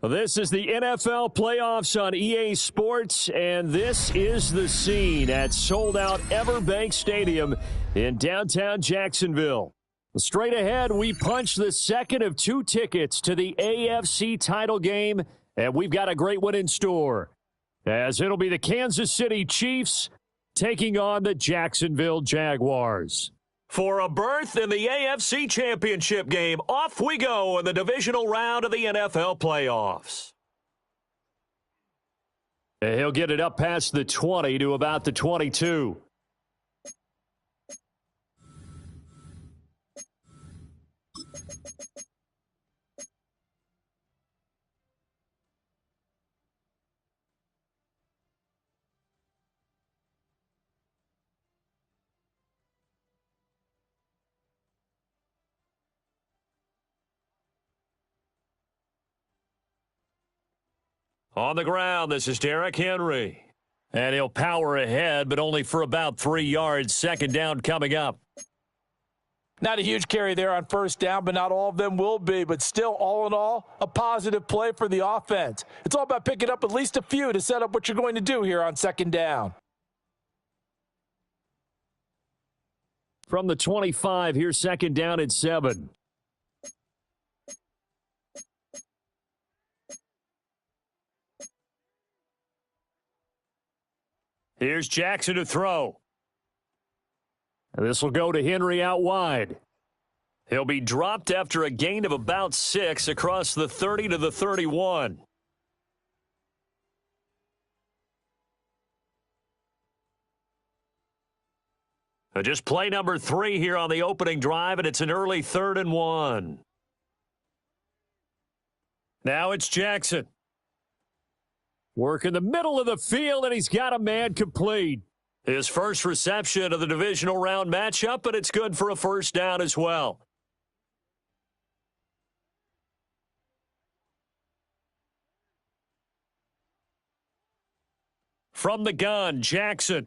This is the NFL playoffs on EA Sports, and this is the scene at sold-out Everbank Stadium in downtown Jacksonville. Straight ahead, we punch the second of two tickets to the AFC title game, and we've got a great one in store, as it'll be the Kansas City Chiefs taking on the Jacksonville Jaguars. For a berth in the AFC Championship game, off we go in the divisional round of the NFL playoffs. He'll get it up past the 20 to about the 22. On the ground, this is Derrick Henry. And he'll power ahead, but only for about 3 yards. Second down coming up. Not a huge carry there on first down, but not all of them will be. But still, all in all, a positive play for the offense. It's all about picking up at least a few to set up what you're going to do here on second down. From the 25, here's second down and 7. Here's Jackson to throw. This will go to Henry out wide. He'll be dropped after a gain of about 6 across the 30 to the 31. Just play number 3 here on the opening drive, and it's an early 3rd and 1. Now it's Jackson. Work in the middle of the field, and he's got a man complete. His first reception of the divisional round matchup, but it's good for a first down as well. From the gun, Jackson.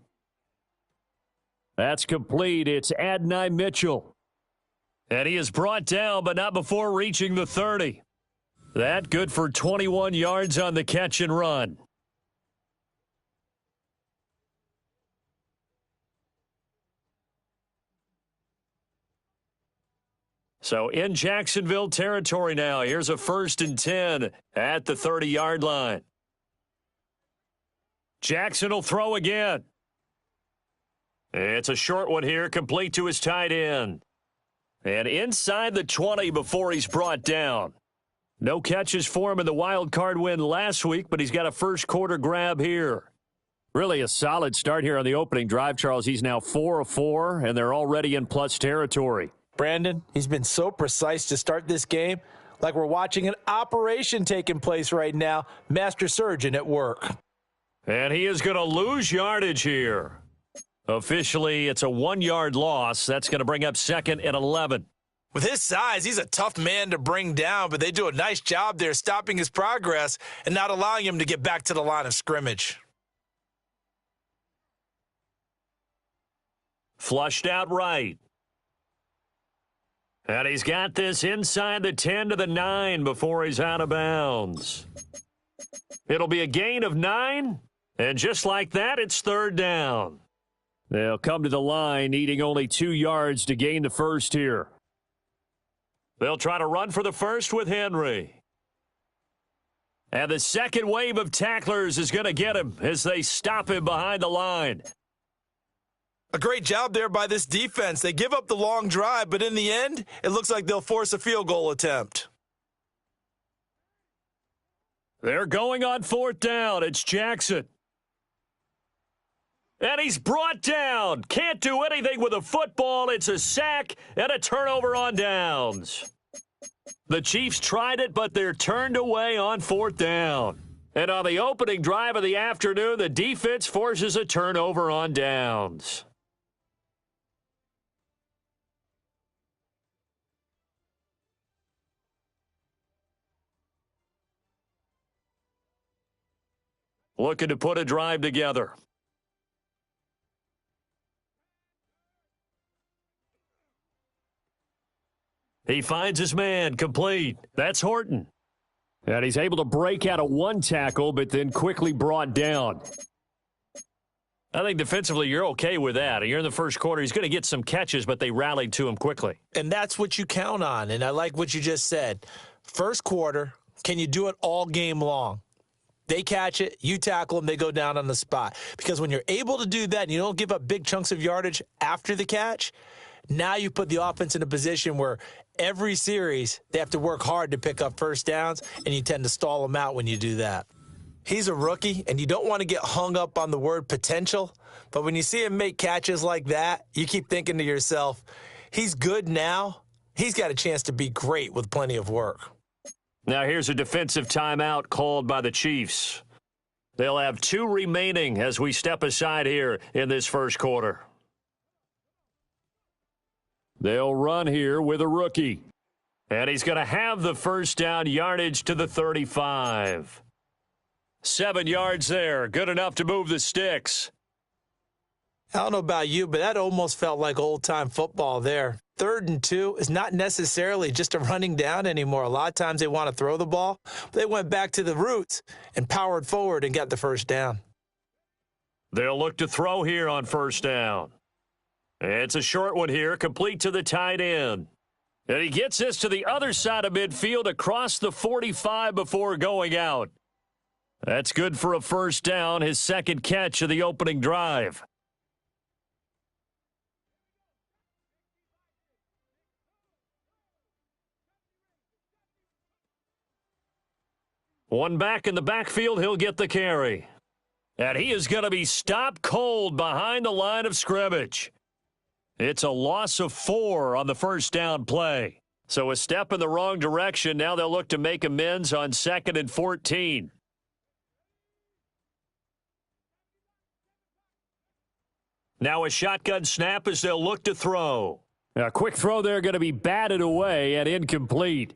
That's complete. It's Adonai Mitchell. And he is brought down, but not before reaching the 30. That good for 21 yards on the catch and run. So in Jacksonville territory now. Here's a 1st and 10 at the 30-yard line. Jackson will throw again. It's a short one here, complete to his tight end. And inside the 20 before he's brought down. No catches for him in the wild card win last week, but he's got a first quarter grab here. Really a solid start here on the opening drive, Charles. He's now 4 of 4, and they're already in plus territory. Brandon, he's been so precise to start this game, like we're watching an operation taking place right now. Master surgeon at work. And he is going to lose yardage here. Officially, it's a 1-yard loss. That's going to bring up 2nd and 11. With his size, he's a tough man to bring down, but they do a nice job there stopping his progress and not allowing him to get back to the line of scrimmage. Flushed out right. And he's got this inside the 10 to the 9 before he's out of bounds. It'll be a gain of 9, and just like that, it's 3rd down. They'll come to the line, needing only 2 yards to gain the first here. They'll try to run for the first with Henry. And the second wave of tacklers is going to get him as they stop him behind the line. A great job there by this defense. They give up the long drive, but in the end, it looks like they'll force a field goal attempt. They're going on 4th down. It's Jackson. And he's brought down. Can't do anything with a football. It's a sack and a turnover on downs. The Chiefs tried it, but they're turned away on 4th down. And on the opening drive of the afternoon, the defense forces a turnover on downs. Looking to put a drive together. He finds his man complete. That's Horton. And he's able to break out of one tackle, but then quickly brought down. I think defensively you're okay with that. You're in the first quarter. He's going to get some catches, but they rallied to him quickly. And that's what you count on, and I like what you just said. First quarter, can you do it all game long? They catch it, you tackle them, they go down on the spot. Because when you're able to do that and you don't give up big chunks of yardage after the catch, now you put the offense in a position where every series they have to work hard to pick up first downs, and you tend to stall them out when you do that. He's a rookie, and you don't want to get hung up on the word potential, but when you see him make catches like that, you keep thinking to yourself, he's good now. He's got a chance to be great with plenty of work. Now here's a defensive timeout called by the Chiefs. They'll have 2 remaining as we step aside here in this first quarter. They'll run here with a rookie. And he's going to have the first down, yardage to the 35. 7 yards there, good enough to move the sticks. I don't know about you, but that almost felt like old-time football there. 3rd and 2 is not necessarily just a running down anymore. A lot of times they want to throw the ball. They went back to the roots and powered forward and got the first down. They'll look to throw here on first down. It's a short one here, complete to the tight end. And he gets this to the other side of midfield across the 45 before going out. That's good for a first down, his second catch of the opening drive. One back in the backfield, he'll get the carry. And he is going to be stopped cold behind the line of scrimmage. It's a loss of 4 on the first down play. So a step in the wrong direction. Now they'll look to make amends on 2nd and 14. Now a shotgun snap as they'll look to throw. A quick throw there going to be batted away and incomplete.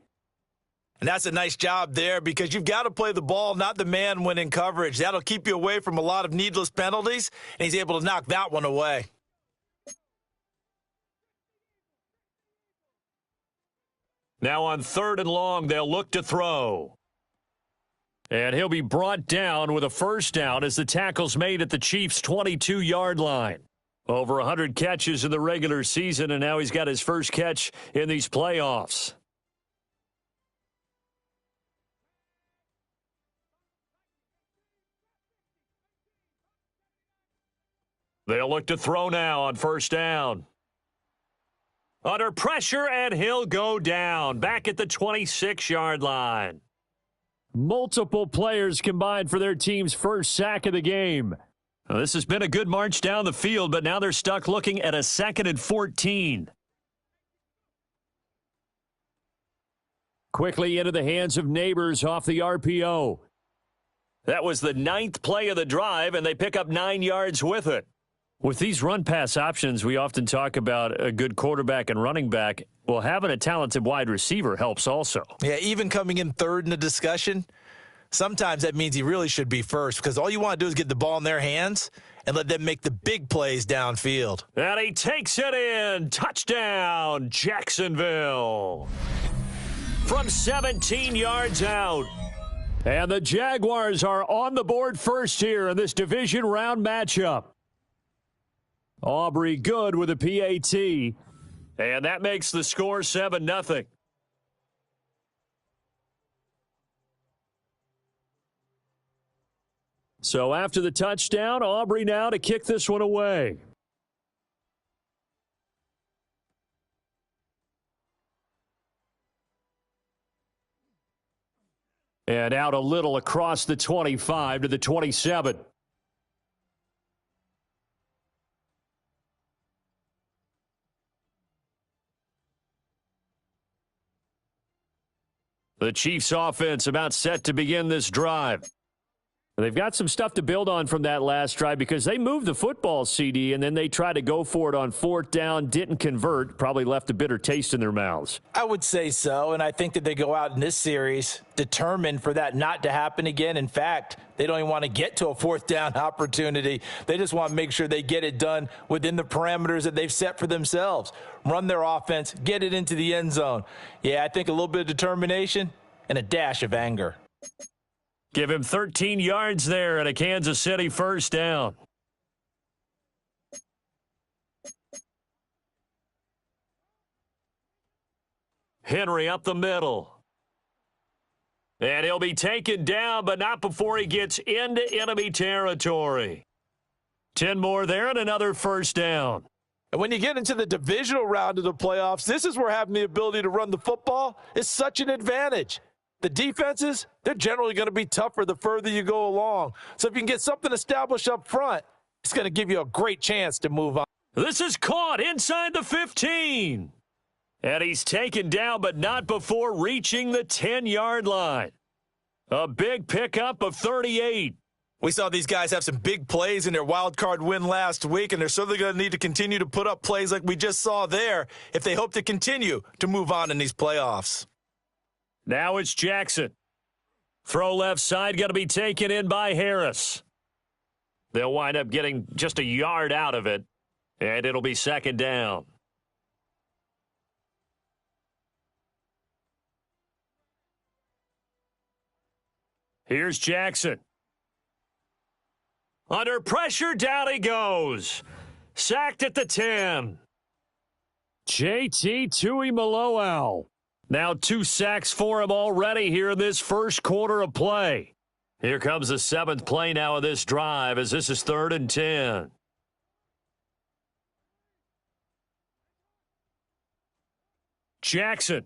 And that's a nice job there because you've got to play the ball, not the man when in coverage. That'll keep you away from a lot of needless penalties, and he's able to knock that one away. Now on 3rd and long, they'll look to throw. And he'll be brought down with a first down as the tackle's made at the Chiefs' 22-yard line. Over 100 catches in the regular season, and now he's got his first catch in these playoffs. They'll look to throw now on first down. Under pressure, and he'll go down. Back at the 26-yard line. Multiple players combined for their team's first sack of the game. Well, this has been a good march down the field, but now they're stuck looking at a 2nd and 14. Quickly into the hands of Neighbors off the RPO. That was the 9th play of the drive, and they pick up 9 yards with it. With these run-pass options, we often talk about a good quarterback and running back. Well, having a talented wide receiver helps also. Yeah, even coming in 3rd in the discussion, sometimes that means he really should be first because all you want to do is get the ball in their hands and let them make the big plays downfield. And he takes it in. Touchdown, Jacksonville. From 17 yards out. And the Jaguars are on the board first here in this division round matchup. Aubrey good with a PAT. And that makes the score 7-0. So after the touchdown, Aubrey now to kick this one away. And out a little across the 25 to the 27. The Chiefs offense about set to begin this drive. They've got some stuff to build on from that last drive because they moved the football, CD, and then they tried to go for it on 4th down, didn't convert, probably left a bitter taste in their mouths. I would say so, and I think that they go out in this series determined for that not to happen again. In fact, they don't even want to get to a 4th down opportunity. They just want to make sure they get it done within the parameters that they've set for themselves. Run their offense, get it into the end zone. Yeah, I think a little bit of determination and a dash of anger. Give him 13 yards there and a Kansas City first down. Henry up the middle. And he'll be taken down, but not before he gets into enemy territory. 10 more there and another first down. And when you get into the divisional round of the playoffs, this is where having the ability to run the football is such an advantage. The defenses, they're generally going to be tougher the further you go along. So if you can get something established up front, it's going to give you a great chance to move on. This is caught inside the 15. And he's taken down, but not before reaching the 10-yard line. A big pickup of 38. We saw these guys have some big plays in their wild card win last week, and they're certainly going to need to continue to put up plays like we just saw there if they hope to continue to move on in these playoffs. Now it's Jackson. Throw left side, going to be taken in by Harris. They'll wind up getting just a yard out of it, and it'll be second down. Here's Jackson. Under pressure, down he goes. Sacked at the 10. JT Tuimoloau. Now 2 sacks for him already here in this first quarter of play. Here comes the 7th play now of this drive as this is 3rd and 10. Jackson.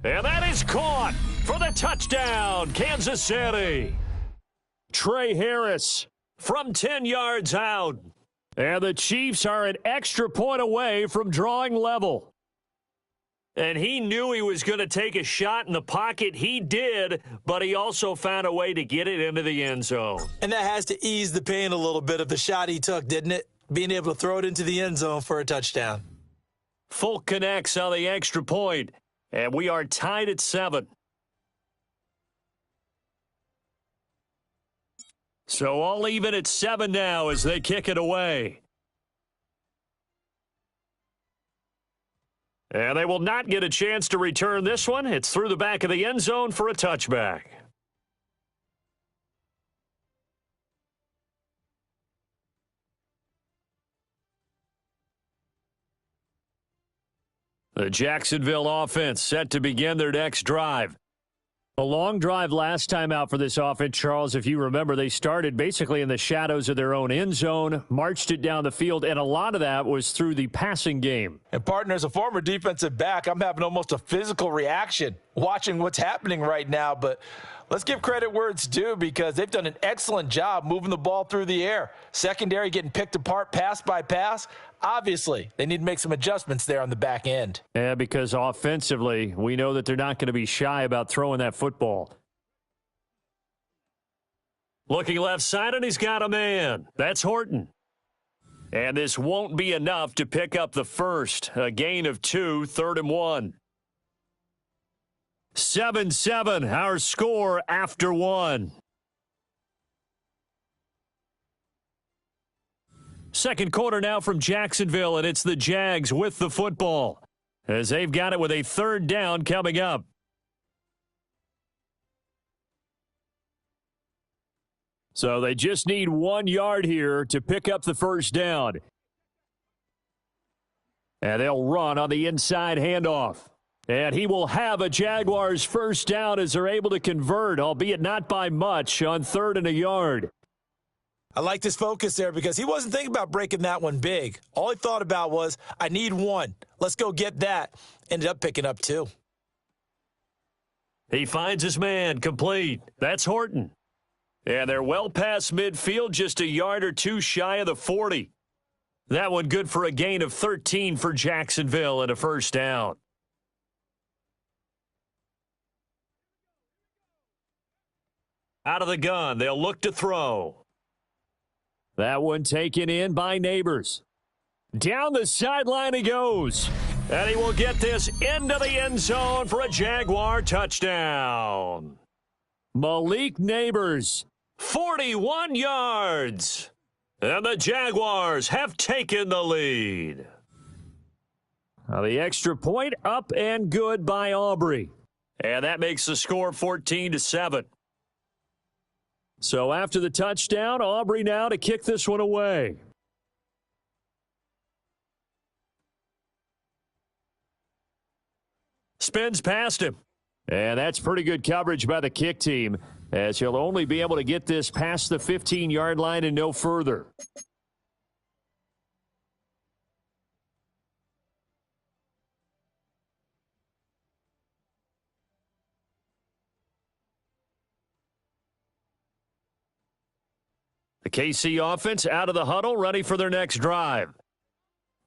And that is caught for the touchdown, Kansas City. Trey Harris. From 10 yards out. And the Chiefs are an extra point away from drawing level. And he knew he was going to take a shot in the pocket. He did, but he also found a way to get it into the end zone. And that has to ease the pain a little bit of the shot he took, didn't it? Being able to throw it into the end zone for a touchdown. Folk connects on the extra point, and we are tied at 7. So all even at 7 now as they kick it away. And they will not get a chance to return this one. It's through the back of the end zone for a touchback. The Jacksonville offense set to begin their next drive. A long drive last time out for this offense, Charles. If you remember, they started basically in the shadows of their own end zone, marched it down the field, and a lot of that was through the passing game. And, partner, as a former defensive back, I'm having almost a physical reaction watching what's happening right now. But let's give credit where it's due because they've done an excellent job moving the ball through the air. Secondary getting picked apart pass by pass. Obviously, they need to make some adjustments there on the back end. Yeah, because offensively, we know that they're not going to be shy about throwing that football. Looking left side, and he's got a man. That's Horton. And this won't be enough to pick up the first. A gain of 2, 3rd and 1. 7-7, our score after 1. Second quarter now from Jacksonville, and it's the Jags with the football as they've got it with a 3rd down coming up. So they just need 1 yard here to pick up the first down. And they'll run on the inside handoff. And he will have a Jaguars first down as they're able to convert, albeit not by much, on 3rd and a yard. I liked his focus there because he wasn't thinking about breaking that one big. All he thought about was, I need 1. Let's go get that. Ended up picking up 2. He finds his man complete. That's Horton. And they're well past midfield, just a yard or 2 shy of the 40. That one good for a gain of 13 for Jacksonville and a first down. Out of the gun, they'll look to throw. That one taken in by Neighbors. Down the sideline he goes. And he will get this into the end zone for a Jaguar touchdown. Malik Neighbors. 41 yards. And the Jaguars have taken the lead. The extra point up and good by Aubrey. And that makes the score 14-7. So after the touchdown, Aubrey now to kick this one away. Spins past him. And that's pretty good coverage by the kick team, as he'll only be able to get this past the 15-yard line and no further. The KC offense out of the huddle, ready for their next drive.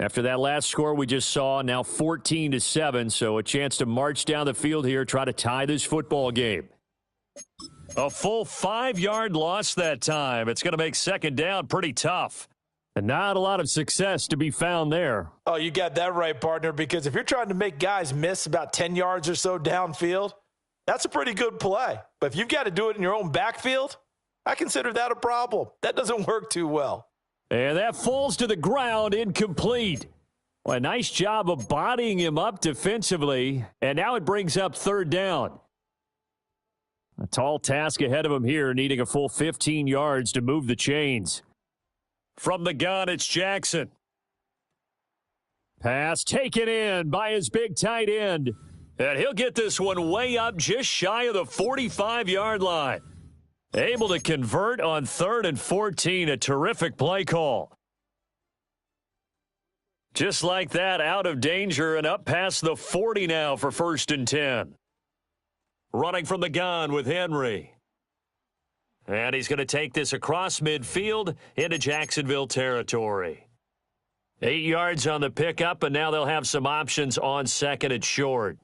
After that last score we just saw, now 14-7, so a chance to march down the field here, try to tie this football game. A full 5-yard loss that time. It's going to make second down pretty tough. And not a lot of success to be found there. Oh, you got that right, partner, because if you're trying to make guys miss about 10 yards or so downfield, that's a pretty good play. But if you've got to do it in your own backfield, I consider that a problem. That doesn't work too well. And that falls to the ground, incomplete. Well, a nice job of bodying him up defensively, and now it brings up third down. A tall task ahead of him here, needing a full 15 yards to move the chains. From the gun, it's Jackson. Pass taken in by his big tight end. And he'll get this one way up just shy of the 45-yard line. Able to convert on 3rd and 14, a terrific play call. Just like that, out of danger and up past the 40 now for 1st and 10. Running from the gun with Henry. And he's going to take this across midfield into Jacksonville territory. 8 yards on the pickup, and now they'll have some options on 2nd and short.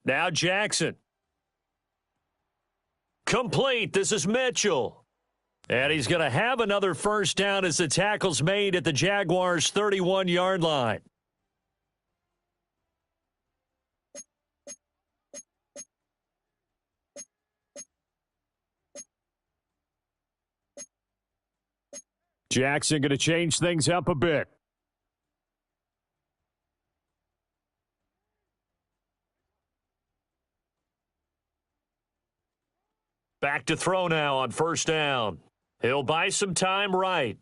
Now Jackson. Complete. This is Mitchell. And he's going to have another first down as the tackle's made at the Jaguars' 31-yard line. Jackson going to change things up a bit. Back to throw now on 1st down. He'll buy some time right.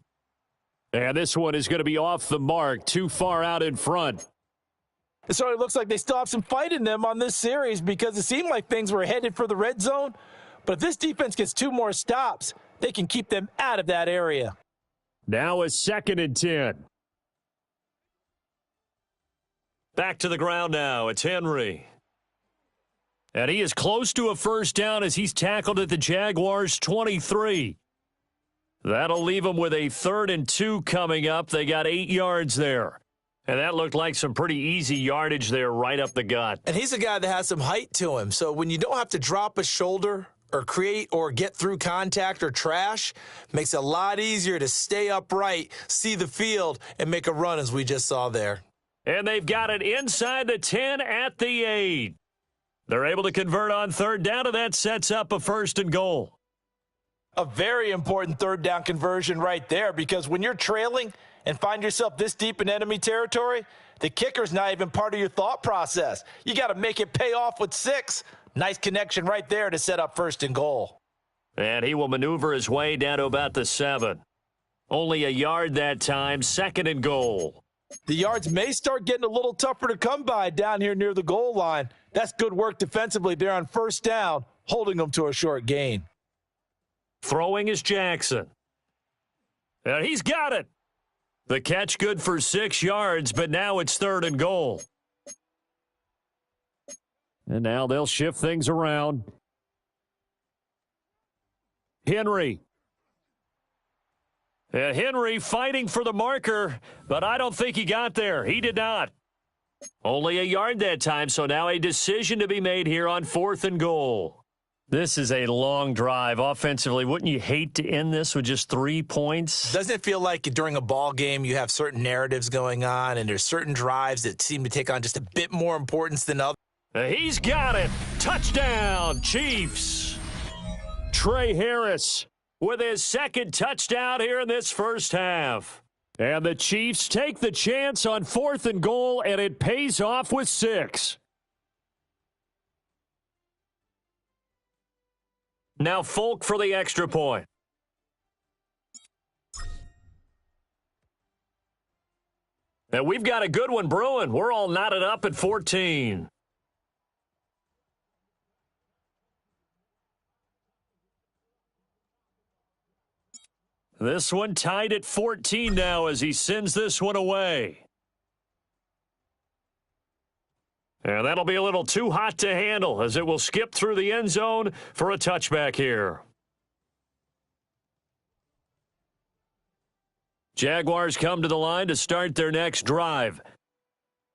And this one is going to be off the mark, too far out in front. It certainly looks like they still have some fight in them on this series because it seemed like things were headed for the red zone. But if this defense gets 2 more stops, they can keep them out of that area. Now a 2nd and 10. Back to the ground now. It's Henry. And he is close to a first down as he's tackled at the Jaguars' 23. That'll leave him with a 3rd and 2 coming up. They got 8 yards there. And that looked like some pretty easy yardage there right up the gut. And he's a guy that has some height to him. So when you don't have to drop a shoulder or create or get through contact or trash, makes it a lot easier to stay upright, see the field, and make a run as we just saw there. And they've got it inside the 10 at the 8. They're able to convert on 3rd down, and that sets up a 1st and goal. A very important 3rd down conversion right there, because when you're trailing and find yourself this deep in enemy territory, the kicker's not even part of your thought process. You got to make it pay off with 6. Nice connection right there to set up 1st and goal. And he will maneuver his way down to about the 7. Only a yard that time, 2nd and goal. The yards may start getting a little tougher to come by down here near the goal line. That's good work defensively there on 1st down, holding them to a short gain. Throwing is Jackson. And he's got it. The catch good for 6 yards, but now it's 3rd and goal. And now they'll shift things around. Henry. And Henry fighting for the marker, but I don't think he got there. He did not. Only a yard that time, so now a decision to be made here on 4th and goal. This is a long drive offensively. Wouldn't you hate to end this with just 3 points? Doesn't it feel like during a ball game you have certain narratives going on and there's certain drives that seem to take on just a bit more importance than others? He's got it. Touchdown, Chiefs. Trey Harris with his second touchdown here in this first half. And the Chiefs take the chance on 4th and goal, and it pays off with 6. Now Folk for the extra point. And we've got a good one brewing. We're all knotted up at 14. This one tied at 14 now as he sends this one away. And that'll be a little too hot to handle as it will skip through the end zone for a touchback here. Jaguars come to the line to start their next drive.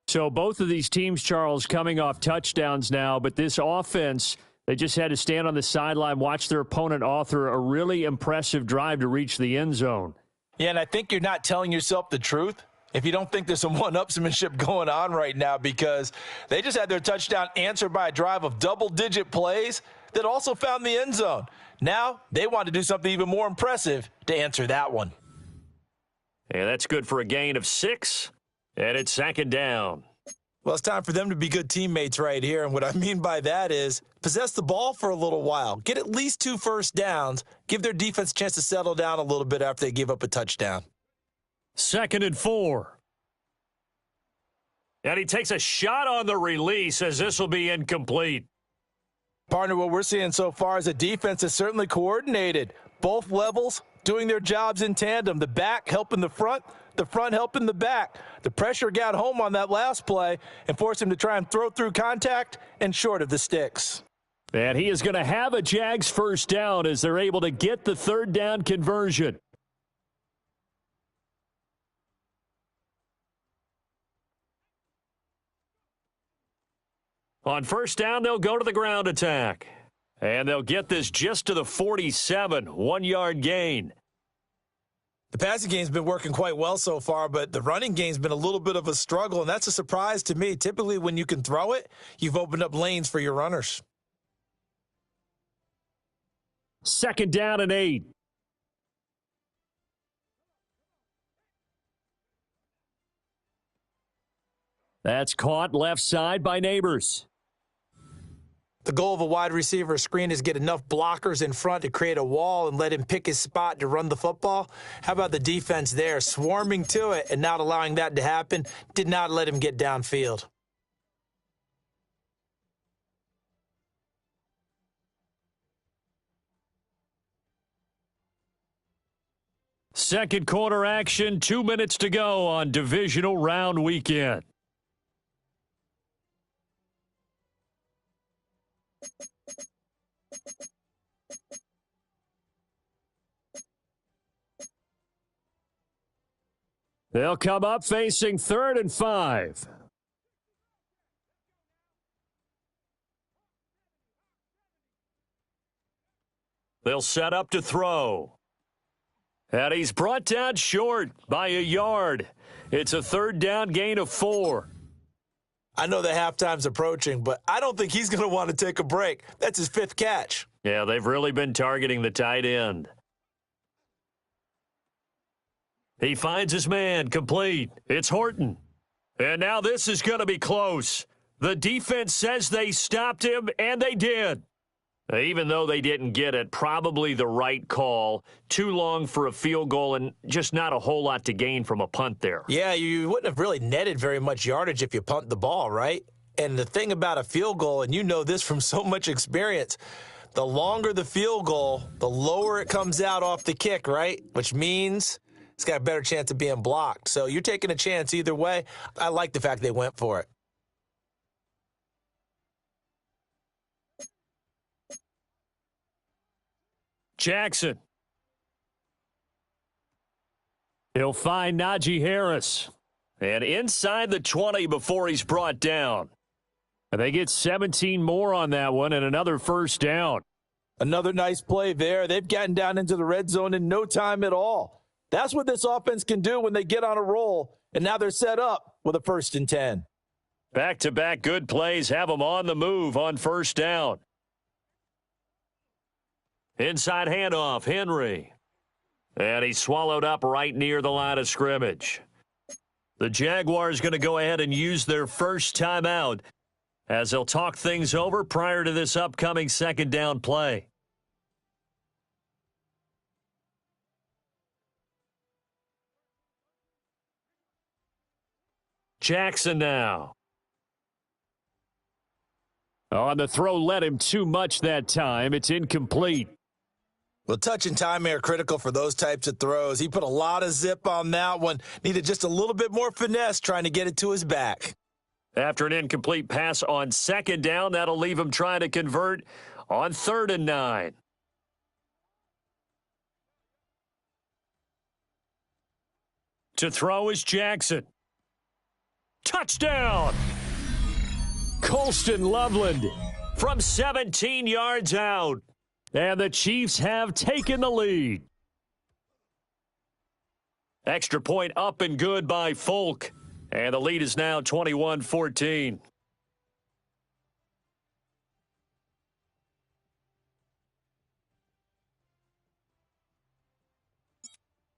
So both of these teams, Charles, coming off touchdowns now, but this offense, they just had to stand on the sideline, watch their opponent author a really impressive drive to reach the end zone. Yeah, and I think you're not telling yourself the truth if you don't think there's some one-upsmanship going on right now, because they just had their touchdown answered by a drive of double-digit plays that also found the end zone. Now they want to do something even more impressive to answer that one. And that's good for a gain of 6, and it's 2nd down. Well, it's time for them to be good teammates right here, and what I mean by that is possess the ball for a little while, get at least 2 first downs, give their defense a chance to settle down a little bit after they give up a touchdown. 2nd and 4. And he takes a shot on the release as this will be incomplete. Partner, what we're seeing so far is a defense is certainly coordinated. Both levels doing their jobs in tandem. The back helping the front helping the back. The pressure got home on that last play and forced him to try and throw through contact and short of the sticks. And he is going to have a Jags first down as they're able to get the 3rd down conversion. On 1st down, they'll go to the ground attack. And they'll get this just to the 47, 1-yard gain. The passing game's been working quite well so far, but the running game's been a little bit of a struggle, and that's a surprise to me. Typically, when you can throw it, you've opened up lanes for your runners. 2nd down and 8. That's caught left side by Neighbors. The goal of a wide receiver screen is get enough blockers in front to create a wall and let him pick his spot to run the football. How about the defense there, swarming to it and not allowing that to happen? Did not let him get downfield. Second quarter action, 2 minutes to go on divisional round weekend. They'll come up facing 3rd and 5. They'll set up to throw. And he's brought down short by a yard. It's a 3rd down gain of 4. I know the halftime's approaching, but I don't think he's going to want to take a break. That's his 5th catch. Yeah, they've really been targeting the tight end. He finds his man, complete. It's Horton. And now this is going to be close. The defense says they stopped him, and they did. Even though they didn't get it, probably the right call. Too long for a field goal and just not a whole lot to gain from a punt there. Yeah, you wouldn't have really netted very much yardage if you punt the ball, right? And the thing about a field goal, and you know this from so much experience, the longer the field goal, the lower it comes out off the kick, right? Which means it's got a better chance of being blocked. So you're taking a chance either way. I like the fact they went for it. Jackson. He'll find Najee Harris. And inside the 20 before he's brought down. And they get 17 more on that one and another first down. Another nice play there. They've gotten down into the red zone in no time at all. That's what this offense can do when they get on a roll. And now they're set up with a 1st and 10. Back-to-back good plays have them on the move on 1st down. Inside handoff, Henry. And he's swallowed up right near the line of scrimmage. The Jaguars going to go ahead and use their first timeout as they'll talk things over prior to this upcoming second down play. Jackson now. On the throw, led him too much that time. It's incomplete. Well, touch and time are critical for those types of throws. He put a lot of zip on that one. Needed just a little bit more finesse trying to get it to his back. After an incomplete pass on second down, that'll leave him trying to convert on 3rd and 9. To throw is Jackson. Touchdown! Colston Loveland From 17 yards out. And the Chiefs have taken the lead. Extra point up and good by Folk. And the lead is now 21-14.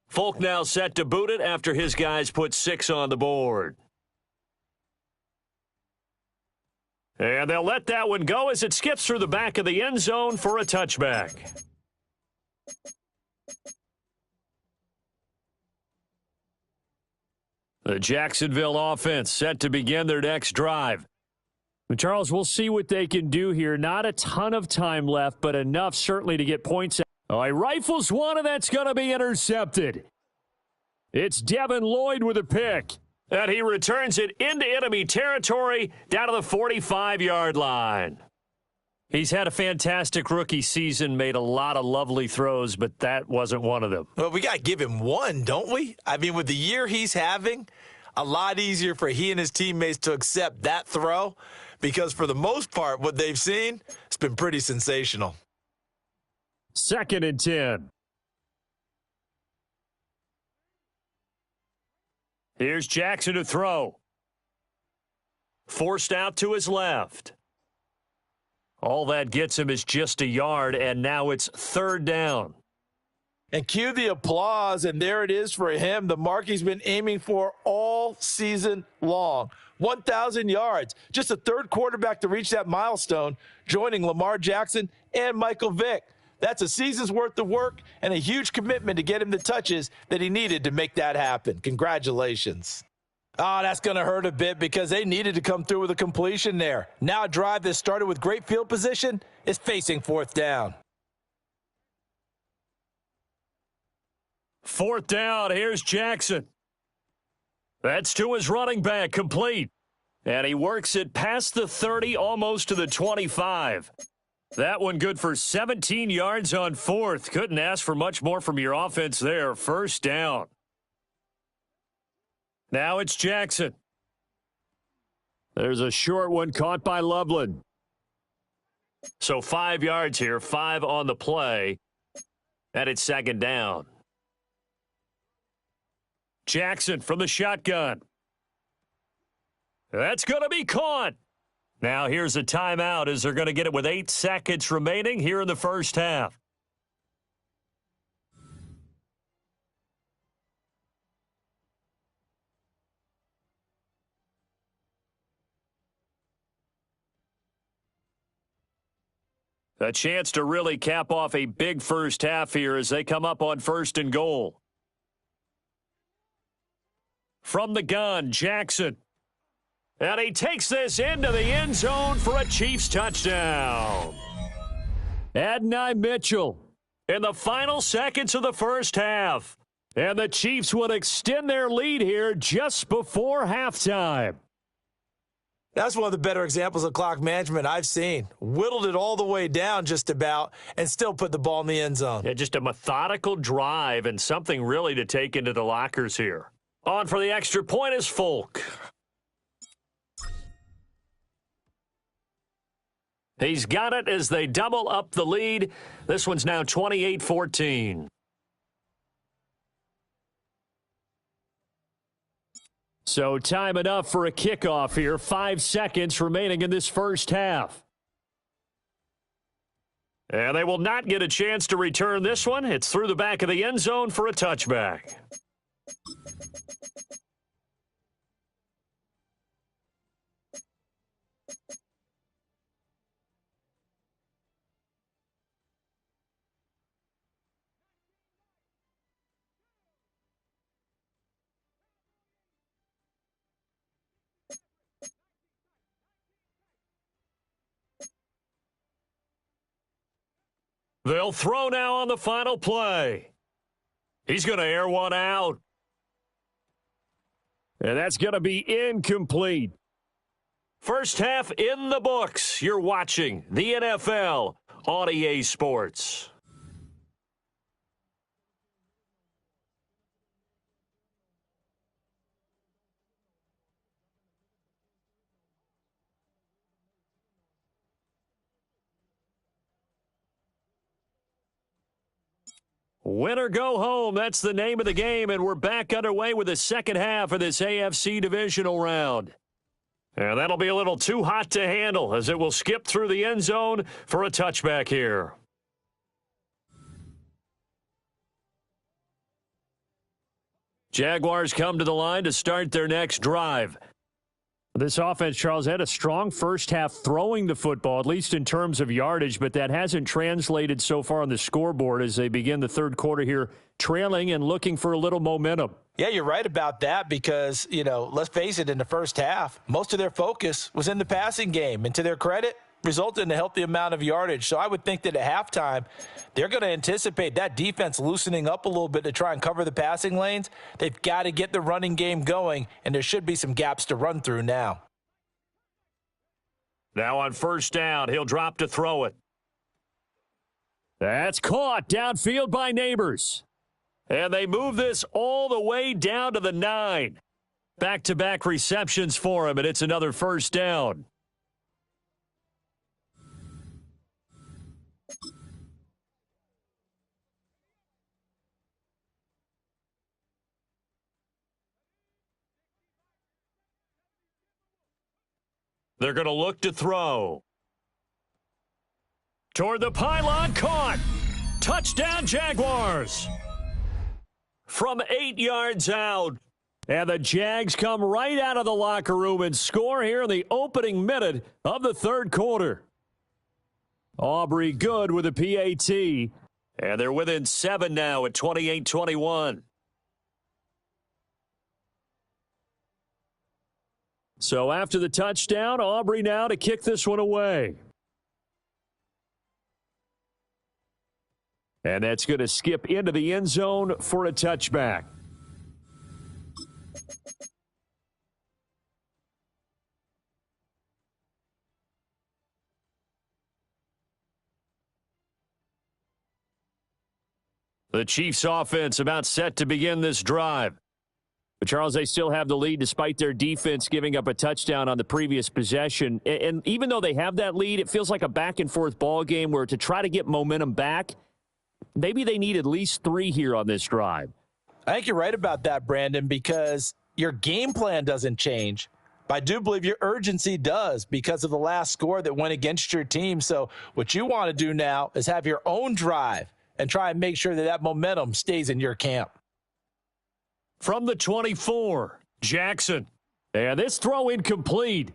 Folk now set to boot it after his guys put 6 on the board. And they'll let that one go as it skips through the back of the end zone for a touchback. The Jacksonville offense set to begin their next drive. Charles, we'll see what they can do here. Not a ton of time left, but enough certainly to get points. Oh, he rifles one, and that's going to be intercepted. It's Devin Lloyd with a pick. And he returns it into enemy territory down to the 45-yard line. He's had a fantastic rookie season, made a lot of lovely throws, but that wasn't one of them. Well, we got to give him one, don't we? I mean, with the year he's having, a lot easier for he and his teammates to accept that throw because for the most part, what they've seen, it's been pretty sensational. 2nd and 10. Here's Jackson to throw. Forced out to his left. All that gets him is just a yard, and now it's 3rd down. And cue the applause, and there it is for him, the mark he's been aiming for all season long. 1,000 yards. Just a third quarterback to reach that milestone, joining Lamar Jackson and Michael Vick. That's a season's worth of work and a huge commitment to get him the touches that he needed to make that happen. Congratulations. That's going to hurt a bit because they needed to come through with a completion there. Now a drive that started with great field position is facing 4th down. 4th down, here's Jackson. That's to his running back, complete. And he works it past the 30, almost to the 25. That one good for 17 yards on 4th. Couldn't ask for much more from your offense there. 1st down. Now it's Jackson. There's a short one caught by Loveland. So 5 yards here, 5 on the play. And it's 2nd down. Jackson from the shotgun. That's going to be caught. Now here's a timeout as they're going to get it with 8 seconds remaining here in the first half. A chance to really cap off a big first half here as they come up on 1st and goal. From the gun, Jackson. And he takes this into the end zone for a Chiefs touchdown. Adonai Mitchell In the final seconds of the first half. And the Chiefs would extend their lead here just before halftime. That's one of the better examples of clock management I've seen. Whittled it all the way down just about and still put the ball in the end zone. Yeah, just a methodical drive and something really to take into the lockers here. On for the extra point is Folk. He's got it as they double up the lead. This one's now 28-14. So time enough for a kickoff here. 5 seconds remaining in this first half. And they will not get a chance to return this one. It's through the back of the end zone for a touchback. They'll throw now on the final play. He's going to air one out. And that's going to be incomplete. First half in the books. You're watching the NFL on EA Sports. Win or go home, that's the name of the game, and we're back underway with the second half of this AFC divisional round. And that'll be a little too hot to handle as it will skip through the end zone for a touchback here. Jaguars come to the line to start their next drive. This offense, Charles, had a strong first half throwing the football, at least in terms of yardage, but that hasn't translated so far on the scoreboard as they begin the third quarter here trailing and looking for a little momentum. Yeah, you're right about that because, let's face it, in the first half, most of their focus was in the passing game. And to their credit, resulted in a healthy amount of yardage. So I would think that at halftime, they're going to anticipate that defense loosening up a little bit to try and cover the passing lanes. They've got to get the running game going, and there should be some gaps to run through now. Now on first down, he'll drop to throw it. That's caught downfield by Neighbors. And they move this all the way down to the 9. Back-to-back receptions for him, and it's another first down. They're going to look to throw. Toward the pylon, caught. Touchdown, Jaguars. From 8 yards out. And the Jags come right out of the locker room and score here in the opening minute of the third quarter. Aubrey good with a PAT. And they're within 7 now at 28-21. So after the touchdown, Aubrey now to kick this one away. And that's going to skip into the end zone for a touchback. The Chiefs offense about set to begin this drive. But Charles, they still have the lead despite their defense giving up a touchdown on the previous possession. And even though they have that lead, it feels like a back-and-forth ball game where to try to get momentum back, maybe they need at least 3 here on this drive. I think you're right about that, Brandon, because your game plan doesn't change. But I do believe your urgency does because of the last score that went against your team. So what you want to do now is have your own drive and try and make sure that that momentum stays in your camp. From the 24, Jackson. And this throw incomplete.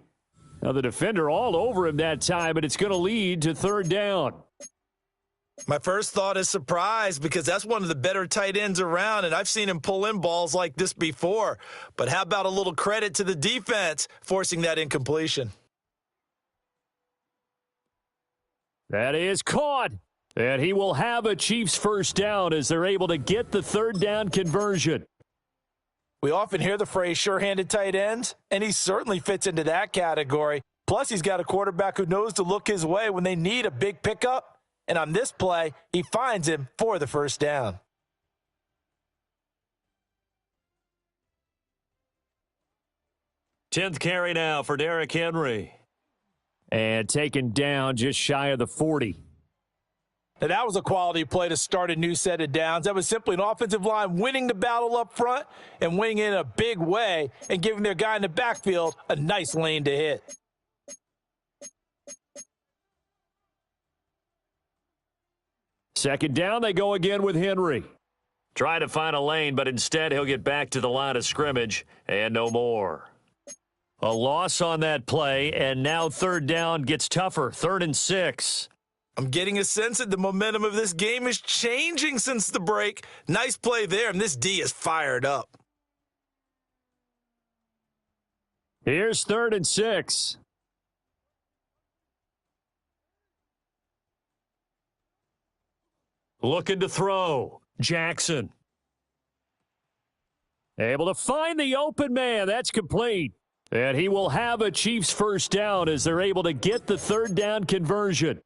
Now the defender all over him that time, but it's going to lead to third down. My first thought is surprise because that's one of the better tight ends around, and I've seen him pull in balls like this before. But how about a little credit to the defense forcing that incompletion? That is caught. And he will have a Chiefs first down as they're able to get the third down conversion. We often hear the phrase sure-handed tight ends, and he certainly fits into that category. Plus, he's got a quarterback who knows to look his way when they need a big pickup. And on this play, he finds him for the first down. Tenth carry now for Derrick Henry. And taken down just shy of the 40. Now, that was a quality play to start a new set of downs. That was simply an offensive line winning the battle up front and winning in a big way and giving their guy in the backfield a nice lane to hit. Second down, they go again with Henry. Try to find a lane, but instead he'll get back to the line of scrimmage and no more. A loss on that play, and now third down gets tougher. 3rd and 6. I'm getting a sense that the momentum of this game is changing since the break. Nice play there, and this D is fired up. Here's 3rd and 6. Looking to throw. Jackson. Able to find the open man. That's complete. And he will have a Chiefs first down as they're able to get the 3rd down conversion.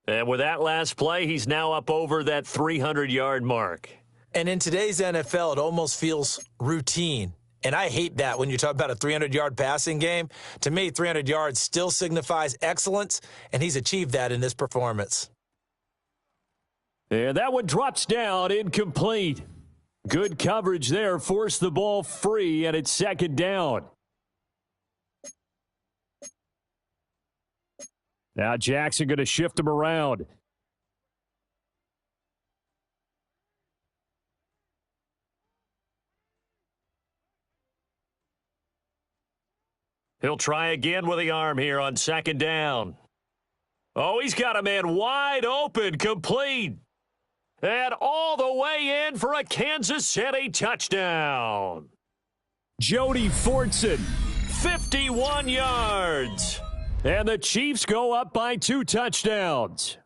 And with that last play, he's now up over that 300-yard mark. And in today's NFL, it almost feels routine. And I hate that when you talk about a 300-yard passing game. To me, 300 yards still signifies excellence, and he's achieved that in this performance. And that one drops down, incomplete. Good coverage there, forced the ball free, and it's 2nd down. Now Jackson going to shift him around. He'll try again with the arm here on 2nd down. Oh, he's got a man wide open, complete. And all the way in for a Kansas City touchdown. Jody Fortson, 51 yards. And the Chiefs go up by 2 touchdowns.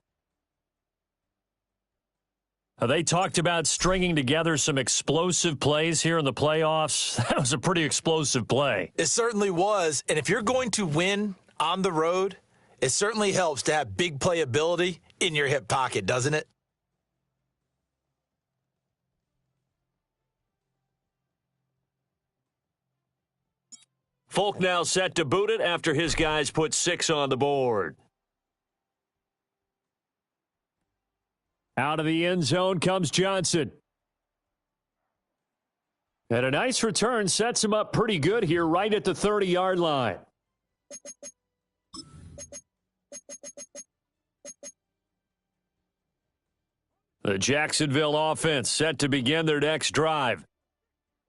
They talked about stringing together some explosive plays here in the playoffs. That was a pretty explosive play. It certainly was. And if you're going to win on the road, it certainly helps to have big playability in your hip pocket, doesn't it? Folk now set to boot it after his guys put 6 on the board. Out of the end zone comes Johnson. And a nice return sets him up pretty good here right at the 30-yard line. The Jacksonville offense set to begin their next drive.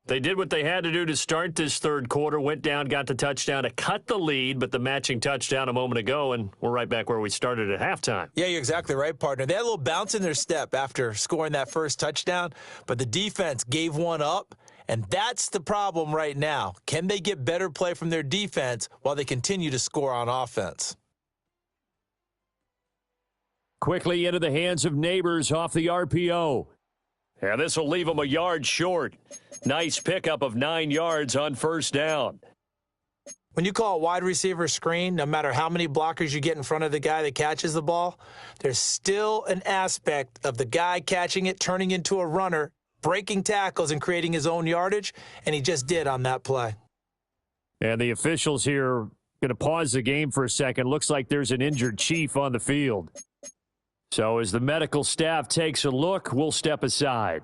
They did what they had to do to start this third quarter, went down, got the touchdown to cut the lead, but the matching touchdown a moment ago, and we're right back where we started at halftime. Yeah, you're exactly right, partner. They had a little bounce in their step after scoring that first touchdown, but the defense gave one up, and that's the problem right now. Can they get better play from their defense while they continue to score on offense? Quickly into the hands of Neighbors off the RPO. And this will leave them a yard short. Nice pickup of 9 yards on first down. When you call a wide receiver screen, no matter how many blockers you get in front of the guy that catches the ball, there's still an aspect of the guy catching it, turning into a runner, breaking tackles and creating his own yardage, and he just did on that play. And the officials here going to pause the game for a second. Looks like there's an injured Chief on the field. So as the medical staff takes a look, we'll step aside.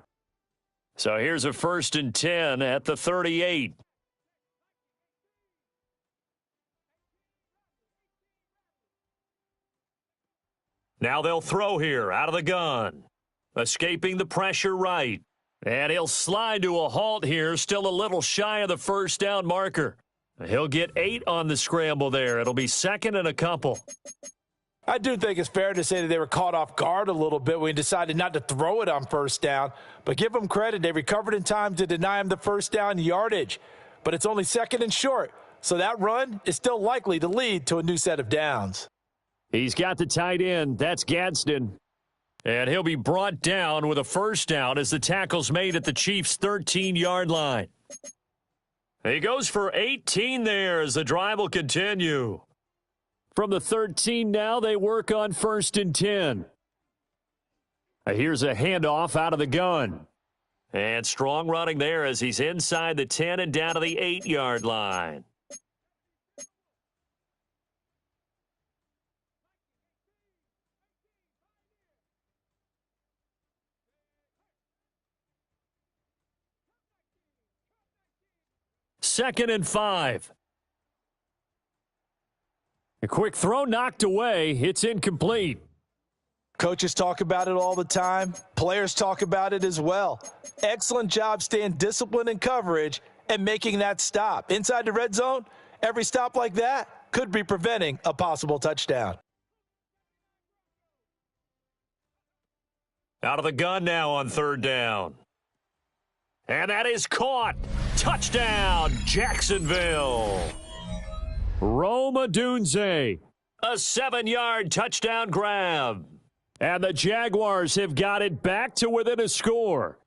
So here's a 1st and 10 at the 38. Now they'll throw here out of the gun. Escaping the pressure right. And he'll slide to a halt here, still a little shy of the first down marker. He'll get 8 on the scramble there. It'll be 2nd and a couple. I do think it's fair to say that they were caught off guard a little bit when we decided not to throw it on first down. But give them credit. They recovered in time to deny him the first down yardage. But it's only 2nd and short. So that run is still likely to lead to a new set of downs. He's got the tight end. That's Gadsden. And he'll be brought down with a first down as the tackle's made at the Chiefs' 13-yard line. He goes for 18 there as the drive will continue. From the 13 now, they work on 1st and 10. Here's a handoff out of the gun. And strong running there as he's inside the 10 and down to the 8-yard line. Second and 5. A quick throw knocked away. It's incomplete. Coaches talk about it all the time. Players talk about it as well. Excellent job staying disciplined in coverage and making that stop. Inside the red zone, every stop like that could be preventing a possible touchdown. Out of the gun now on third down. And that is caught. Touchdown, Jacksonville. Rome Odunze. A 7-yard touchdown grab. And the Jaguars have got it back to within a score.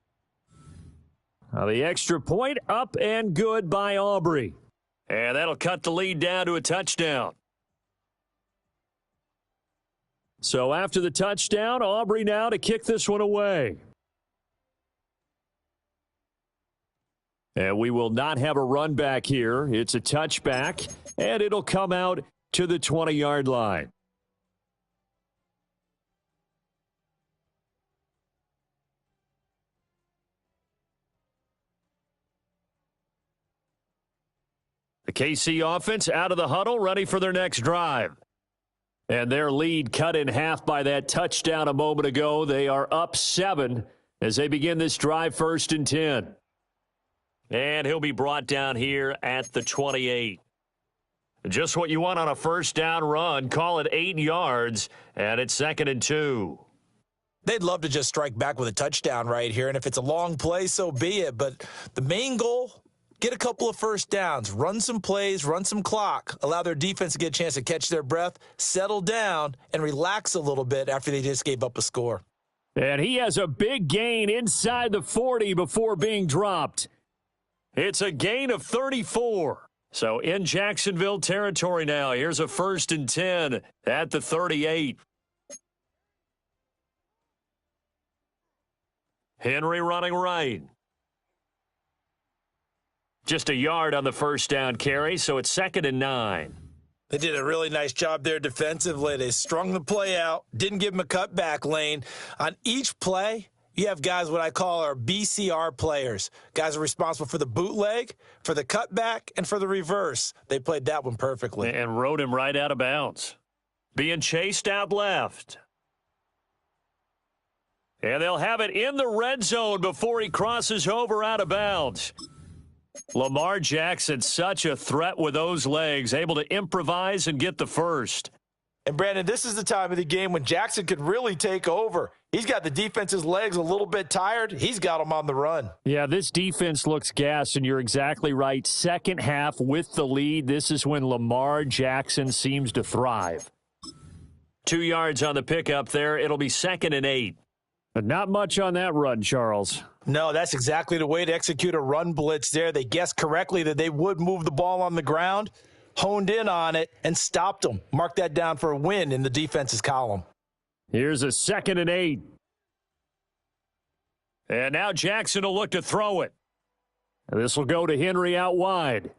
Now the extra point up and good by Aubrey. And that'll cut the lead down to a touchdown. So after the touchdown, Aubrey now to kick this one away. And we will not have a run back here. It's a touchback, and it'll come out to the 20-yard line. The KC offense out of the huddle, ready for their next drive. And their lead cut in half by that touchdown a moment ago. They are up 7 as they begin this drive, 1st and 10. And he'll be brought down here at the 28. Just what you want on a first down run. Call it 8 yards, and it's 2nd and 2. They'd love to just strike back with a touchdown right here, and if it's a long play, so be it. But the main goal, get a couple of first downs, run some plays, run some clock, allow their defense to get a chance to catch their breath, settle down, and relax a little bit after they just gave up a score. And he has a big gain inside the 40 before being dropped. It's a gain of 34. So in Jacksonville territory now. Here's a 1st and 10 at the 38. Henry running right. Just a yard on the first down carry, so it's 2nd and 9. They did a really nice job there defensively. They strung the play out, didn't give him a cutback lane. On each play, you have guys what I call our BCR players. Guys are responsible for the bootleg, for the cutback, and for the reverse. They played that one perfectly. And rode him right out of bounds. Being chased out left. And they'll have it in the red zone before he crosses over out of bounds. Lamar Jackson, such a threat with those legs, able to improvise and get the first. And, Brandon, this is the time of the game when Jackson could really take over. He's got the defense's legs a little bit tired. He's got them on the run. Yeah, this defense looks gassed, and you're exactly right. Second half with the lead, this is when Lamar Jackson seems to thrive. 2 yards on the pickup there. It'll be 2nd and 8. But not much on that run, Charles. No, that's exactly the way to execute a run blitz there. They guessed correctly that they would move the ball on the ground, honed in on it, and stopped them. Mark that down for a win in the defense's column. Here's a 2nd and 8. And now Jackson will look to throw it. This will go to Henry out wide.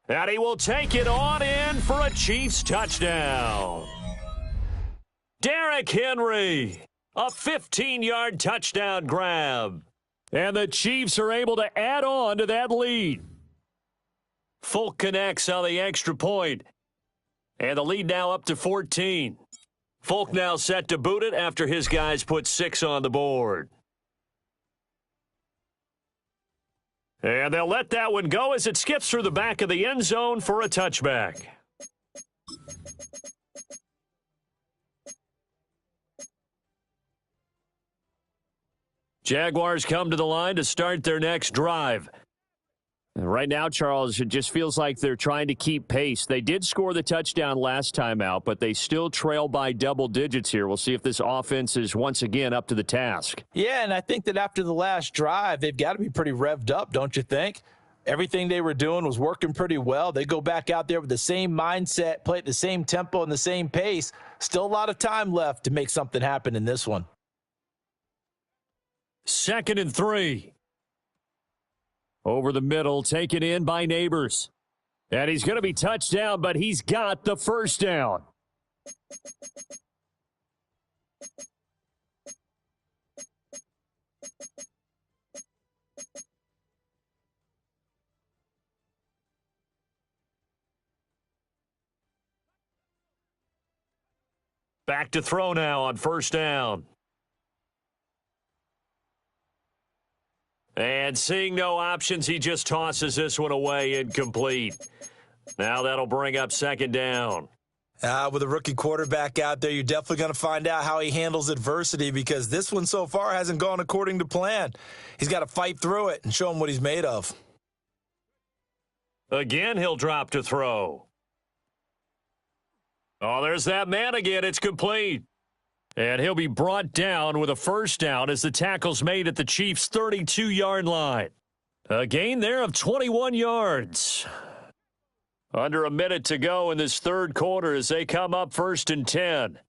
And he will take it on in for a Chiefs touchdown. Derrick Henry, a 15-yard touchdown grab. And the Chiefs are able to add on to that lead. Folk connects on the extra point. And the lead now up to 14. Folk now set to boot it after his guys put 6 on the board. And they'll let that one go as it skips through the back of the end zone for a touchback. Jaguars come to the line to start their next drive. And right now, Charles, it just feels like they're trying to keep pace. They did score the touchdown last time out, but they still trail by double digits here. We'll see if this offense is once again up to the task. Yeah, and I think that after the last drive, they've got to be pretty revved up, don't you think? Everything they were doing was working pretty well. They go back out there with the same mindset, play at the same tempo and the same pace. Still a lot of time left to make something happen in this one. 2nd and 3. Over the middle, taken in by Neighbors. And he's going to be touched down, but he's got the first down. Back to throw now on first down. And seeing no options, he just tosses this one away, incomplete. Now that'll bring up second down. With a rookie quarterback out there, you're definitely going to find out how he handles adversity, because this one so far hasn't gone according to plan. He's got to fight through it and show him what he's made of. Again, he'll drop to throw. Oh, there's that man again. It's complete. And he'll be brought down with a first down as the tackle's made at the Chiefs' 32-yard line. A gain there of 21 yards. Under a minute to go in this third quarter as they come up 1st and 10.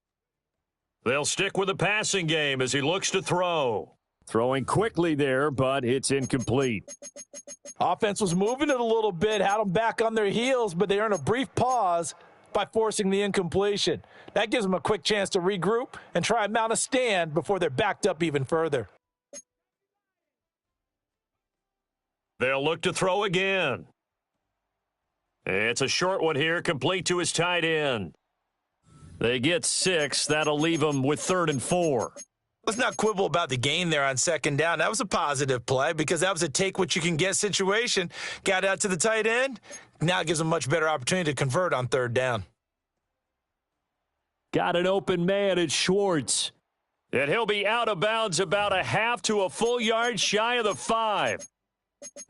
They'll stick with the passing game as he looks to throw. Throwing quickly there, but it's incomplete. Offense was moving it a little bit, had them back on their heels, but they earned a brief pause by forcing the incompletion. That gives them a quick chance to regroup and try and mount a stand before they're backed up even further. They'll look to throw again. It's a short one here, complete to his tight end. They get 6. That'll leave them with 3rd and 4. Let's not quibble about the gain there on second down. That was a positive play because that was a take-what-you-can-get situation. Got out to the tight end. Now it gives them a much better opportunity to convert on 3rd down. Got an open man at Schwartz. And he'll be out of bounds about a half to a full yard shy of the 5.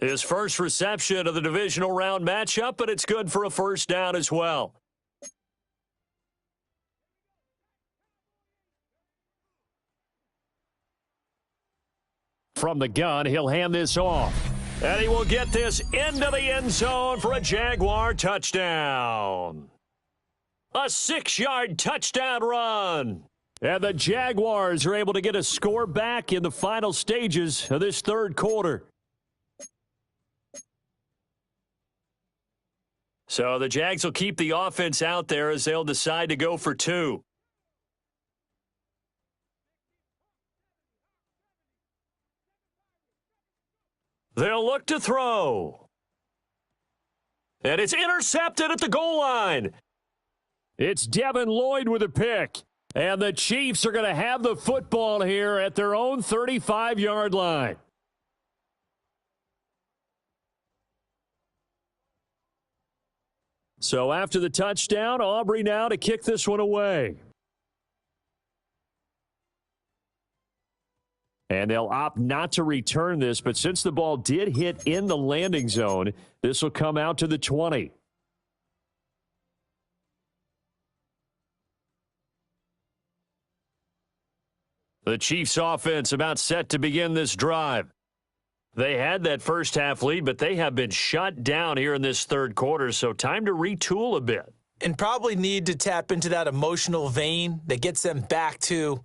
His first reception of the divisional round matchup, but it's good for a first down as well. From the gun, he'll hand this off. And he will get this into the end zone for a Jaguar touchdown. A 6-yard touchdown run. And the Jaguars are able to get a score back in the final stages of this third quarter. So the Jags will keep the offense out there as they'll decide to go for 2. They'll look to throw. And it's intercepted at the goal line. It's Devin Lloyd with a pick. And the Chiefs are going to have the football here at their own 35-yard line. So after the touchdown, Aubrey now to kick this one away. And they'll opt not to return this, but since the ball did hit in the landing zone, this will come out to the 20. The Chiefs offense about set to begin this drive. They had that first half lead, but they have been shut down here in this third quarter, so time to retool a bit. And probably need to tap into that emotional vein that gets them back to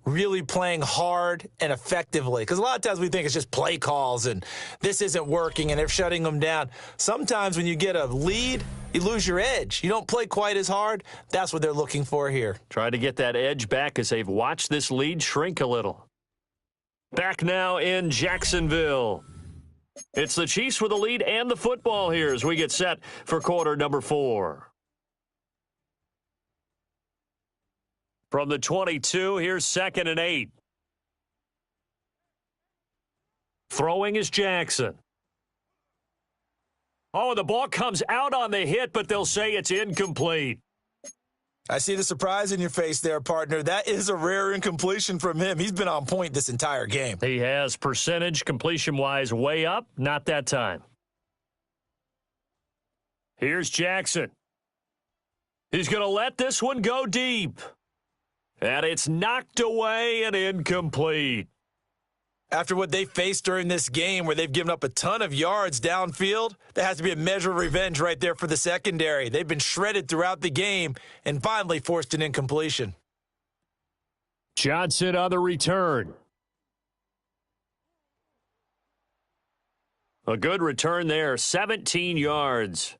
really playing hard and effectively. Because a lot of times we think it's just play calls and this isn't working and they're shutting them down. Sometimes when you get a lead, you lose your edge. You don't play quite as hard. That's what they're looking for here. Try to get that edge back as they've watched this lead shrink a little. Back now in Jacksonville. It's the Chiefs with the lead and the football here as we get set for quarter number 4. From the 22, here's 2nd and 8. Throwing is Jackson. Oh, the ball comes out on the hit, but they'll say it's incomplete. I see the surprise in your face there, partner. That is a rare incompletion from him. He's been on point this entire game. He has percentage completion-wise way up, not that time. Here's Jackson. He's going to let this one go deep. And it's knocked away and incomplete. After what they faced during this game where they've given up a ton of yards downfield, there has to be a measure of revenge right there for the secondary. They've been shredded throughout the game and finally forced an incompletion. Johnson on the return. A good return there, 17 yards.